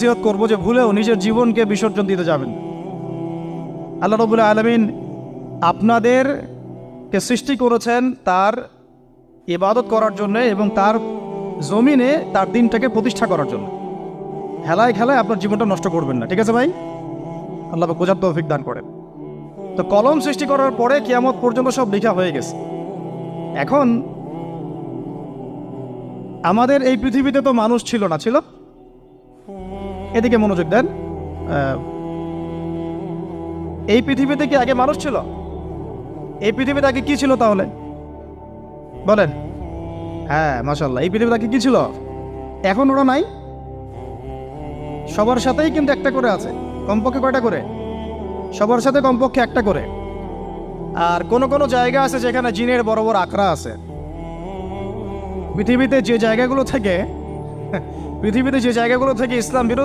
নসিহত করব যে ভুলেও নিজের জীবনকে বিসর্জন দিতে যাবেন। আল্লাহ রাব্বুল আলামিন আপনাদেরকে সৃষ্টি করেছেন তার ইবাদত করার জন্য এবং তার জমিনে তার দিনটাকে প্রতিষ্ঠা করার জন্য। হেলায় খেলায় আপনার জীবনটা নষ্ট করবেন না, ঠিক আছে ভাই? আল্লাহ পাক বোঝার তৌফিক দান করেন। তো কলম সৃষ্টি করার পরে কিয়ামত পর্যন্ত সব লেখা হয়ে গেছে। এখন আমাদের এই পৃথিবীতে তো মানুষ ছিল না, ছিল? এদিকে মনোযোগ দেন। এই পৃথিবীতে কি আগে মানুষ ছিল? এই পৃথিবীতে আগে কি ছিল তাহলে বলেন? হ্যাঁ, মাশাআল্লাহ। এই পৃথিবীতে আগে কি ছিল? এখন ওরা নাই? সবার সাথেই কিন্তু একটা করে আছে। কমপক্ষে কয়টা করে? সবার সাথে কমপক্ষে একটা করে। আর কোন কোন জায়গা আছে যেখানে জিনের বড় বড় আখড়া আছে। পৃথিবীতে যে জায়গাগুলো থেকে ইসলাম বিরোধী